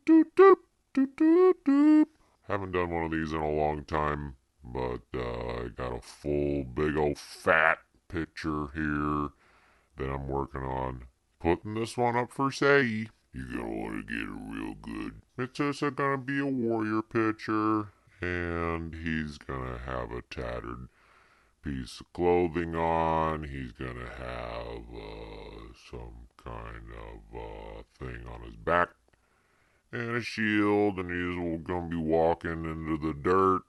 doop, doop, doop, doop, doop. Haven't done one of these in a long time, but I got a full, big old fat picture here that I'm working on. Putting this one up for sale. You're gonna want to get it real good. It's just gonna be a warrior picture, and he's gonna have a tattered piece of clothing on. He's gonna have some kind of thing on his back and a shield, and he's gonna be walking into the dirt.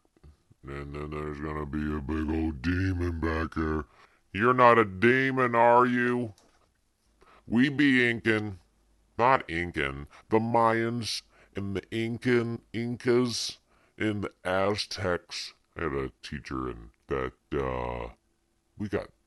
And then there's gonna be a big old demon back there. You're not a demon, are you? We be Incan, not Incan. The Mayans and the Incas and the Aztecs. I had a teacher and that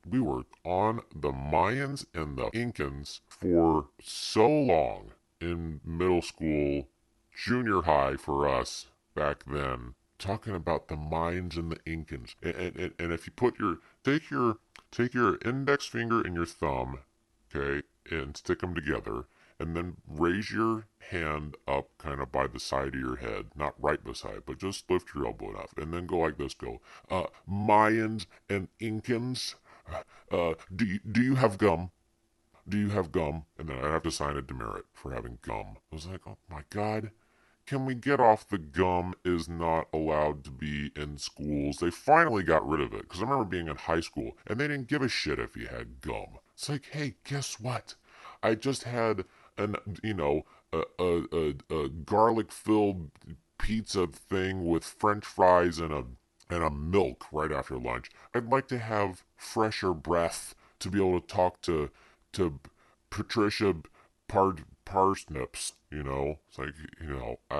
we were on the Mayans and the Incans for so long in middle school, junior high for us back then, talking about the Mayans and the Incans. And if you put your take your index finger and your thumb, okay, and stick them together, and then raise your hand up kind of by the side of your head, not right beside, but just lift your elbow enough, and then go like this. Go, Mayans and Incans. Do you have gum? Do you have gum? And then I'd have to sign a demerit for having gum. I was like, oh my god. Can we get off the gum is not allowed to be in schools? They finally got rid of it. Because I remember being in high school and they didn't give a shit if you had gum. It's like, hey, guess what? I just had an, a garlic-filled pizza thing with French fries and a milk right after lunch. I'd like to have fresher breath to be able to talk to Patricia Parsnips, you know? It's like,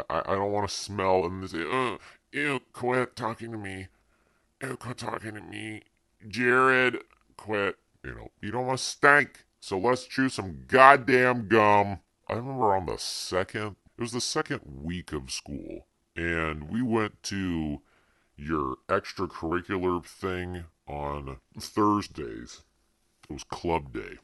I don't want to smell and say, ew, quit talking to me. Ew, quit talking to me. Jared, quit. You don't want to stank. So let's chew some goddamn gum. I remember it was the second week of school, and we went to your extracurricular thing on Thursdays. It was club day.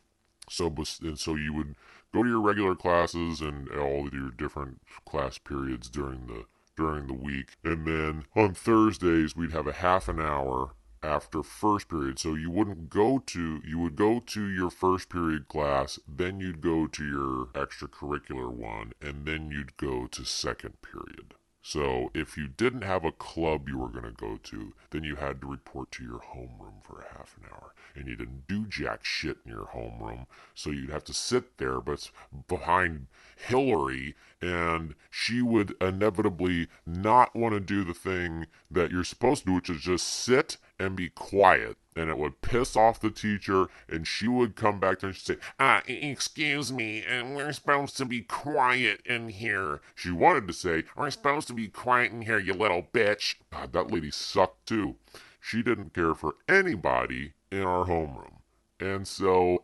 So you would go to your regular classes and all of your different class periods during the week, and then on Thursdays we'd have a half an hour after first period. So you would go to your first period class, then you'd go to your extracurricular one, and then you'd go to second period. So if you didn't have a club you were going to go to, then you had to report to your homeroom for a half an hour. And you didn't do jack shit in your homeroom, so you'd have to sit there but behind Hillary, and she would inevitably not want to do the thing that you're supposed to do, which is just sit and be quiet. And it would piss off the teacher, and she would come back to her and she'd say, excuse me, and we're supposed to be quiet in here. She wanted to say, we're supposed to be quiet in here, you little bitch. God, that lady sucked too. She didn't care for anybody in our homeroom. And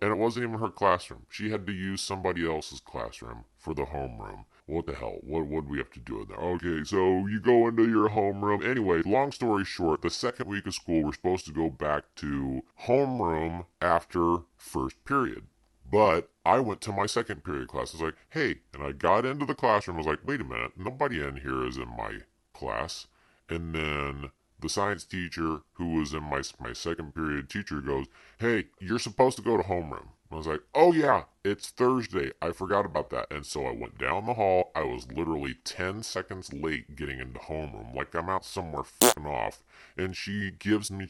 it wasn't even her classroom. She had to use somebody else's classroom for the homeroom. What the hell? What do we have to do in there? Okay, so you go into your homeroom. Anyway, long story short, the second week of school, we're supposed to go back to homeroom after first period. But I went to my second period class. I was like, hey, and I got into the classroom. I was like, wait a minute, nobody in here is in my class. And then the science teacher, who was in my second period teacher, goes, hey, you're supposed to go to homeroom. I was like, oh yeah, it's Thursday. I forgot about that. And so I went down the hall. I was literally 10 seconds late getting into homeroom. Like I'm out somewhere f***ing off. And she's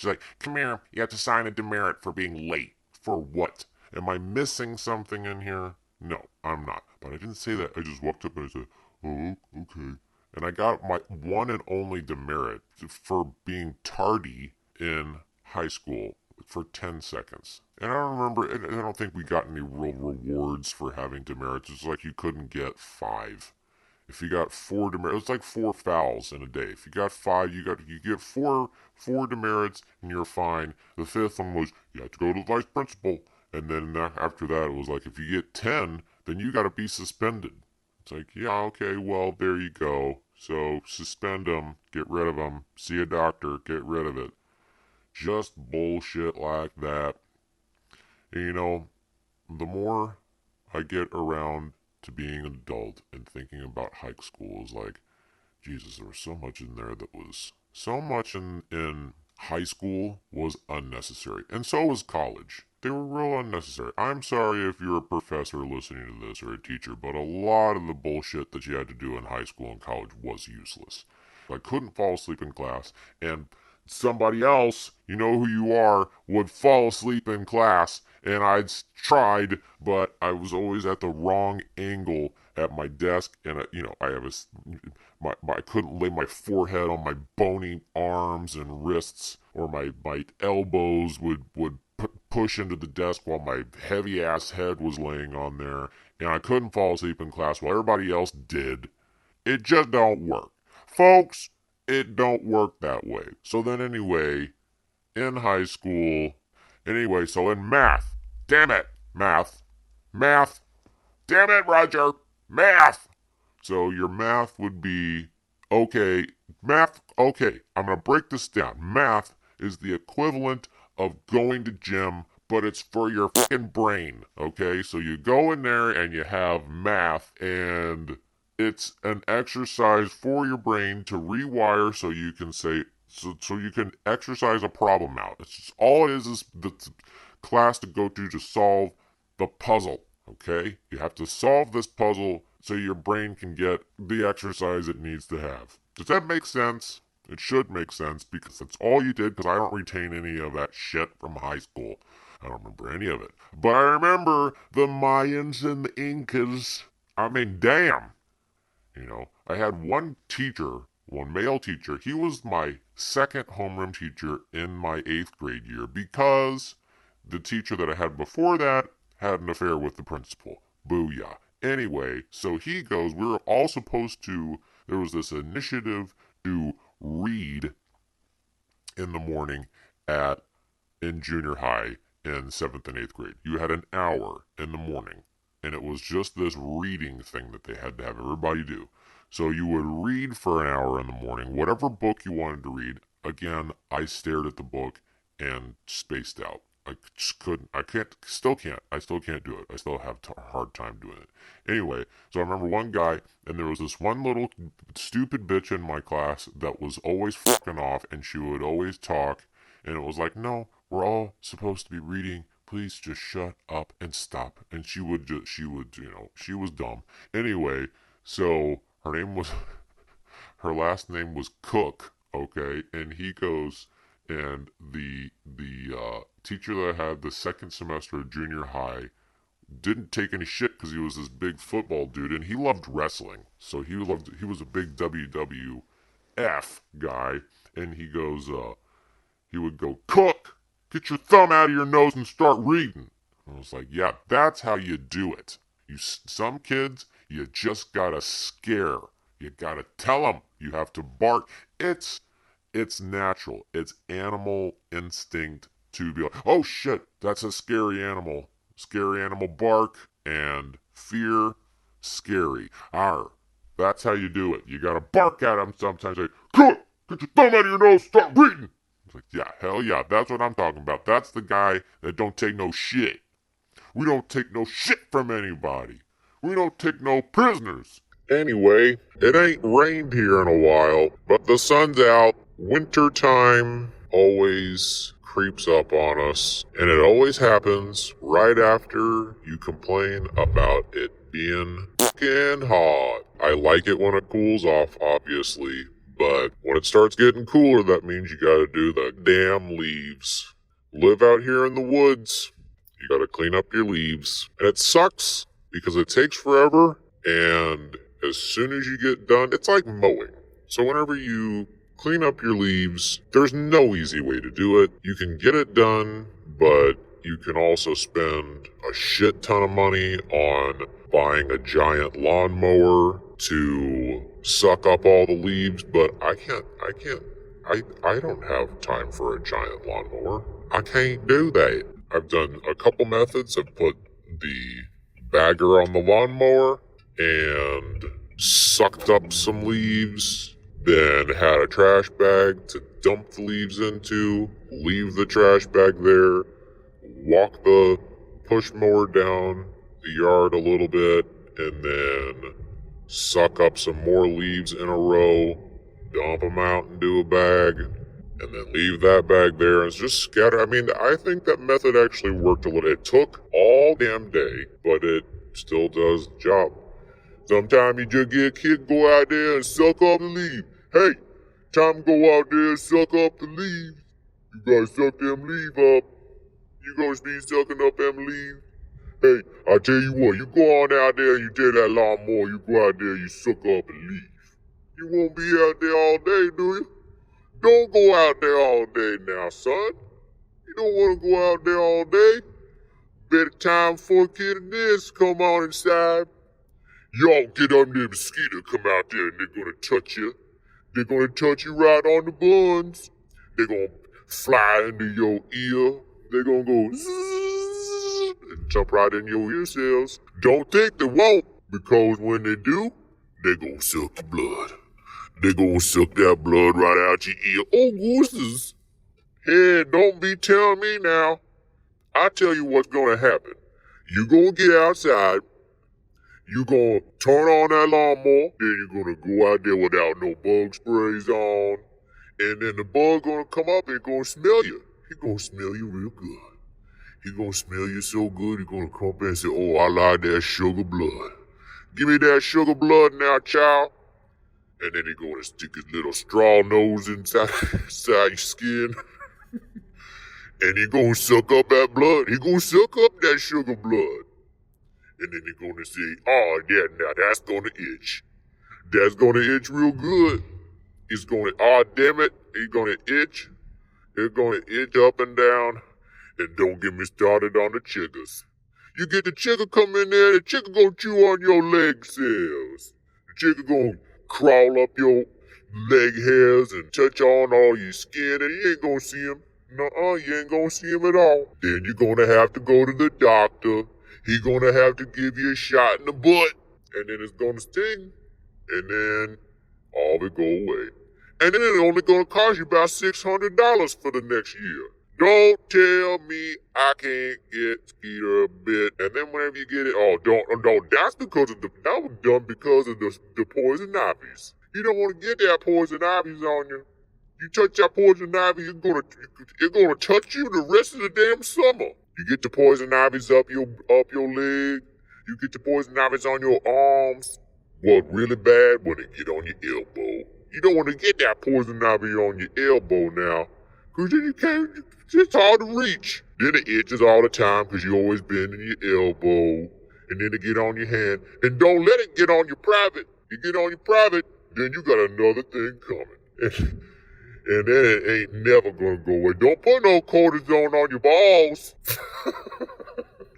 like, come here, you have to sign a demerit for being late. For what? Am I missing something in here? No, I'm not. But I didn't say that. I just walked up and I said, oh, okay. And I got my one and only demerit for being tardy in high school for 10 seconds. And I don't think we got any real rewards for having demerits. It's like you couldn't get 5. If you got 4 demerits, it's like 4 fouls in a day. If you got 5, you get four demerits and you're fine. The fifth one was you have to go to the vice principal. And then after that, it was like if you get 10, then you got to be suspended. It's like, yeah, okay, well, there you go. So suspend them, get rid of them, see a doctor, get rid of it. Just bullshit like that. And, the more I get around to being an adult and thinking about high school is like, Jesus, there was so much in there that was so much in high school was unnecessary, and so was college. They were real unnecessary. I'm sorry if you're a professor listening to this or a teacher, but a lot of the bullshit that you had to do in high school and college was useless. I couldn't fall asleep in class, and somebody else, you know who you are, would fall asleep in class, and I'd tried, but I was always at the wrong angle at my desk, and I have I couldn't lay my forehead on my bony arms and wrists, or my elbows would push into the desk while my heavy ass head was laying on there, and I couldn't fall asleep in class while everybody else did. It just don't work. Folks, it don't work that way. So then anyway, in high school, so in math, damn it, math, damn it, Roger, math. So your math would be, okay, I'm going to break this down. Math is the equivalent of going to gym, but it's for your fucking brain, okay? So you go in there and you have math, and it's an exercise for your brain to rewire so you can so you can exercise a problem out. It's just, all it is the class to go to solve the puzzle, okay? You have to solve this puzzle so your brain can get the exercise it needs to have. Does that make sense? It should make sense, because that's all you did, because I don't retain any of that shit from high school. I don't remember any of it. But I remember the Mayans and the Incas. I mean, damn. I had one male teacher. He was my second homeroom teacher in my 8th grade year, because the teacher that I had before that had an affair with the principal. Booyah. Anyway, so we were all supposed to, there was this initiative to read in the morning in junior high in 7th and 8th grade. You had an hour in the morning, and it was just this reading thing that they had to have everybody do. So you would read for an hour in the morning, whatever book you wanted to read. Again, I stared at the book and spaced out. I just couldn't. I still can't do it. I still have a hard time doing it. Anyway, so I remember one guy, and there was this one little stupid bitch in my class that was always fucking off, and she would always talk, and it was like, no, we're all supposed to be reading. Please just shut up and stop. And she was dumb. Anyway, so her last name was Cook, okay, and he goes, and the teacher that I had the second semester of junior high didn't take any shit because he was this big football dude, and he loved wrestling. So he was a big WWF guy, and he would go, Cook, get your thumb out of your nose and start reading. And I was like, yeah, that's how you do it. Some kids, you just gotta scare. You gotta tell them. You have to bark. It's natural. It's animal instinct to be like, oh shit, that's a scary animal. Scary animal bark, and fear, scary. Arr. That's how you do it. You gotta bark at them sometimes. Say, get your thumb out of your nose, start reading. It's like, yeah, hell yeah, that's what I'm talking about. That's the guy that don't take no shit. We don't take no shit from anybody. We don't take no prisoners. Anyway, it ain't rained here in a while, but the sun's out. Wintertime always creeps up on us, and it always happens right after you complain about it being fucking hot. I like it when it cools off, obviously, but when it starts getting cooler, that means you gotta do the damn leaves. Live out here in the woods, you gotta clean up your leaves, and it sucks because it takes forever, and as soon as you get done, it's like mowing. So whenever you clean up your leaves, there's no easy way to do it. You can get it done, but you can also spend a shit ton of money on buying a giant lawnmower to suck up all the leaves, but I don't have time for a giant lawnmower. I can't do that. I've done a couple methods. I've put the bagger on the lawnmower and sucked up some leaves, then had a trash bag to dump the leaves into, leave the trash bag there, walk the push mower down the yard a little bit, and then suck up some more leaves in a row, dump them out into a bag, and then leave that bag there and just scatter. I mean, I think that method actually worked a little. It took all damn day, but it still does the job. Sometimes you just get a kid, go out there and suck up the leaves. Hey, time to go out there and suck up the leaves. You gotta suck them leaves up. You gonna be sucking up them leaves. Hey, I tell you what, you go on out there and you take that lawnmower, you go out there, you suck up a leaf. You won't be out there all day, do you? Don't go out there all day now, son. You don't want to go out there all day. Better time for a kid of this come on inside. Y'all get on them mosquitoes, come out there and they're gonna touch you. They're gonna touch you right on the buns. They're gonna fly into your ear. They're gonna go zzz and jump right in your ear cells. Don't think they won't, because when they do, they're gonna suck the blood. They're gonna suck that blood right out your ear. Oh, gooses. Hey, don't be telling me now. I tell you what's gonna happen. You gonna get outside. You gonna turn on that lawnmower. Then you're gonna go out there without no bug sprays on. And then the bug gonna come up and gonna smell you. He gonna smell you real good. He gonna smell you so good, he gonna come up and say, oh, I like that sugar blood. Give me that sugar blood now, child. And then he gonna stick his little straw nose inside your skin. And he gonna suck up that blood. He gonna suck up that sugar blood. And then he gonna say, oh, yeah, now that's gonna itch. That's gonna itch real good. It's gonna, oh, damn it, it's gonna itch. It's gonna itch up and down. And don't get me started on the chiggers. You get the chigger come in there, the chigger gonna chew on your leg cells. The chigger gonna crawl up your leg hairs and touch on all your skin, and you ain't gonna see him. Nuh-uh, you ain't gonna see him at all. Then you're gonna have to go to the doctor. He gonna have to give you a shot in the butt, and then it's gonna sting, and then all of it go away. And then it's only gonna cost you about $600 for the next year. Don't tell me I can't get skeeter bit. And then whenever you get it, oh, don't. That's because of that was done because of the poison ivies. You don't want to get that poison ivies on you. You touch that poison ivy, it's gonna touch you the rest of the damn summer. You get the poison ivies up your leg. You get the poison ivies on your arms. What really bad when it get on your elbow. You don't want to get that poison ivy on your elbow now, because then you can't. It's hard to reach. Then it itches all the time because you always bending your elbow. And then it get on your hand. And don't let it get on your private. You get on your private, then you got another thing coming. And then it ain't never gonna go away. Don't put no cortisone on your balls.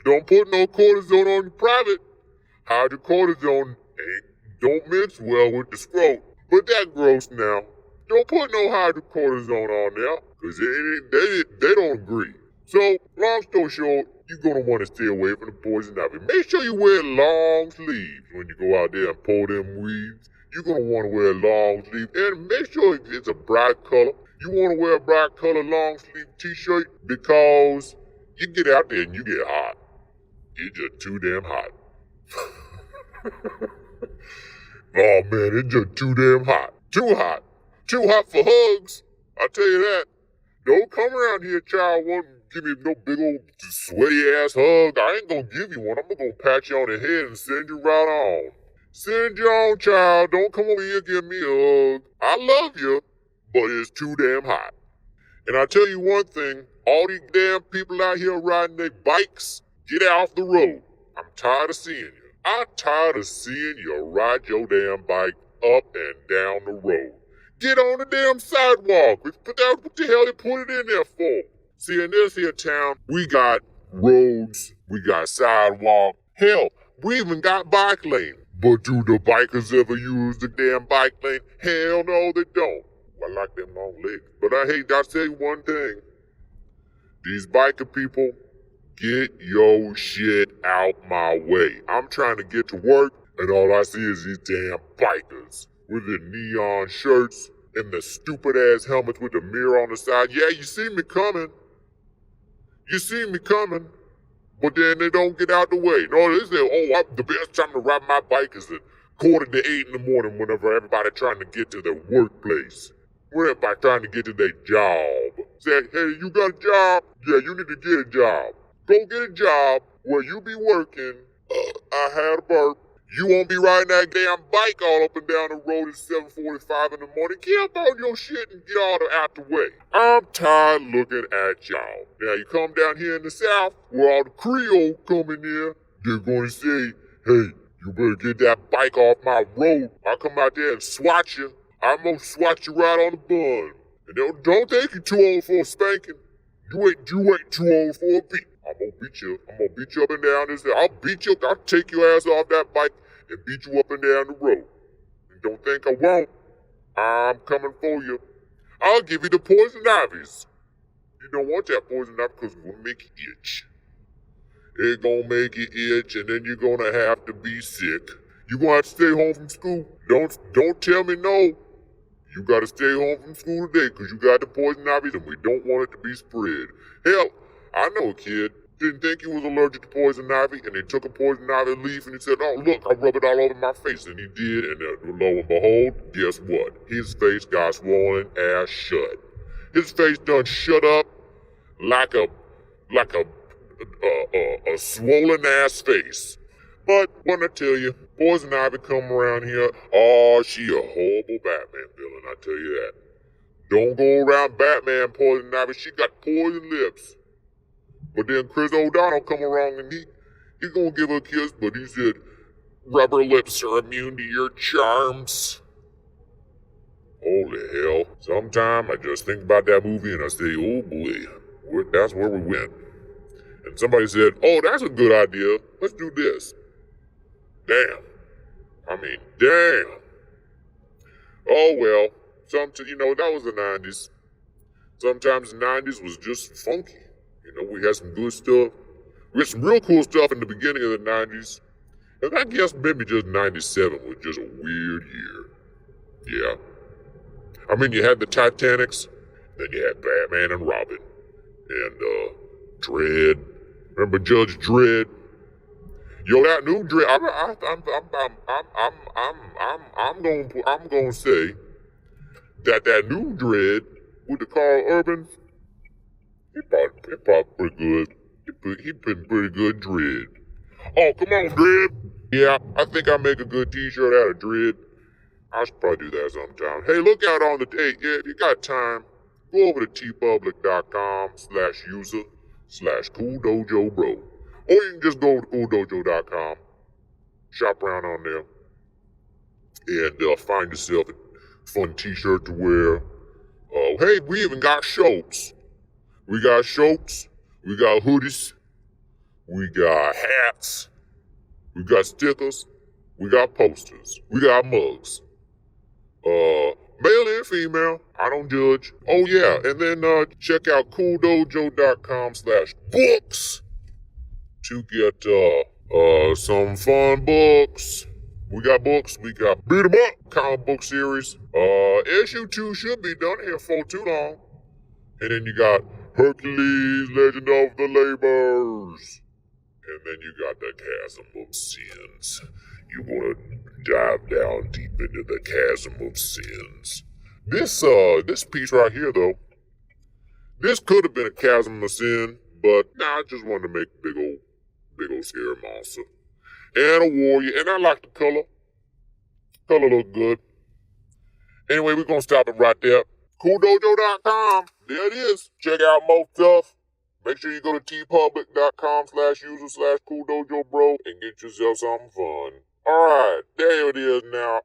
Don't put no cortisone on your private. Hydrocortisone don't mix well with the scrot. But that gross now. Don't put no hydrocortisone on there, because they don't agree. So, long story short, you're going to want to stay away from the poison ivy. Make sure you wear long sleeves when you go out there and pull them weeds. You're going to want to wear long sleeves, and make sure it's a bright color. You want to wear a bright color long sleeve t-shirt because you get out there and you get hot. It's just too damn hot. Oh man, it's just too damn hot. Too hot. Too hot for hugs. I tell you that. Don't come around here, child, want to give me no big old sweaty ass hug. I ain't gonna give you one. I'm gonna pat you on the head and send you right on. Send you on, child. Don't come over here and give me a hug. I love you, but it's too damn hot. And I tell you one thing, all these damn people out here riding their bikes, get off the road. I'm tired of seeing you. I'm tired of seeing you ride your damn bike up and down the road. Get on the damn sidewalk. What the hell they put it in there for? See, in this here town, we got roads, we got sidewalk. Hell, we even got bike lane. But do the bikers ever use the damn bike lane? Hell no, they don't. I like them long legs. But I'll tell you one thing. These biker people, get your shit out my way. I'm trying to get to work, and all I see is these damn bikers with the neon shirts and the stupid-ass helmets with the mirror on the side. Yeah, you see me coming. You see me coming. but then they don't get out the way. No, they say, the best time to ride my bike is at 7:45 in the morning whenever everybody trying to get to their workplace. When everybody trying to get to their job. Say, hey, you got a job? Yeah, you need to get a job. Go get a job where you be working. I had a burp. You won't be riding that damn bike all up and down the road at 7:45 in the morning. Get up on your shit and get all out the way. I'm tired looking at y'all. Now you come down here in the South where all the Creole coming in. They're going to say, hey, you better get that bike off my road. I'll come out there and swat you. I'm going to swat you right on the bun. And don't think you're too old for a spanking. You ain't too old for a beat. I'm gonna beat you. I'm gonna beat you up and down this. I'll beat you. I'll take your ass off that bike and beat you up and down the road. And don't think I won't. I'm coming for you. I'll give you the poison ivies. You don't want that poison ivy because it's gonna make you itch. It's gonna make you itch, and then you're gonna have to be sick. You're gonna have to stay home from school. Don't tell me no. You gotta stay home from school today because you got the poison ivy and we don't want it to be spread. Hell, I know a kid didn't think he was allergic to poison ivy, and he took a poison ivy leaf and he said, oh, look, I rub it all over my face. And he did, and lo and behold, guess what? His face got swollen ass shut. His face done shut up like a swollen ass face. But when I tell you, poison ivy come around here, oh, she a horrible Batman villain, I tell you that. Don't go around Batman poison ivy, she got poison lips. But then Chris O'Donnell come around and he gonna give her a kiss, but he said, rubber lips are immune to your charms. Holy hell. Sometime I just think about that movie and I say, oh boy, that's where we went. And somebody said, oh, that's a good idea. Let's do this. Damn. Oh well, that was the 90s. Sometimes the 90s was just funky. We had some good stuff. We had some real cool stuff in the beginning of the 90s. And I guess maybe just 97 was just a weird year. Yeah. You had the Titanics, then you had Batman and Robin. And, Dredd. Remember Judge Dredd? Yo, that new Dredd, I'm gonna say that new Dredd with the Carl Urban, he probably pretty good. He been pretty good Dredd. Oh, come on, Dredd. Yeah, I think I'll make a good t-shirt out of Dredd. I should probably do that sometime. Hey, look out on the date. Yeah, if you got time, go over to tpublic.com/user/cooldojo bro. Or you can just go over to cooldojo.com, shop around on there, and find yourself a fun t-shirt to wear. Hey, we even got shirts. We got shirts, we got hoodies, we got hats, we got stickers, we got posters, we got mugs. Male and female, I don't judge. Oh yeah, and then check out cooldojo.com/books to get some fun books. We got books, we got Beat 'em Up comic book series. Issue 2 should be done here for too long. And then you got Hercules, Legend of the Labors. And then you got the Chasm of Sins. You want to dive down deep into the Chasm of Sins. This piece right here, though, this could have been a Chasm of Sin, but I just wanted to make a big old scary monster. And a warrior, and I like the color. Color look good. Anyway, we're going to stop it right there. cooldojo.com. There it is. Check out more stuff. Make sure you go to tpublic.com/user/cooldojo bro and get yourself something fun. Alright, there it is now.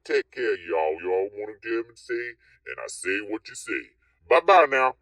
Take care, y'all. Y'all want to hear me say, and I say what you say. Bye-bye now.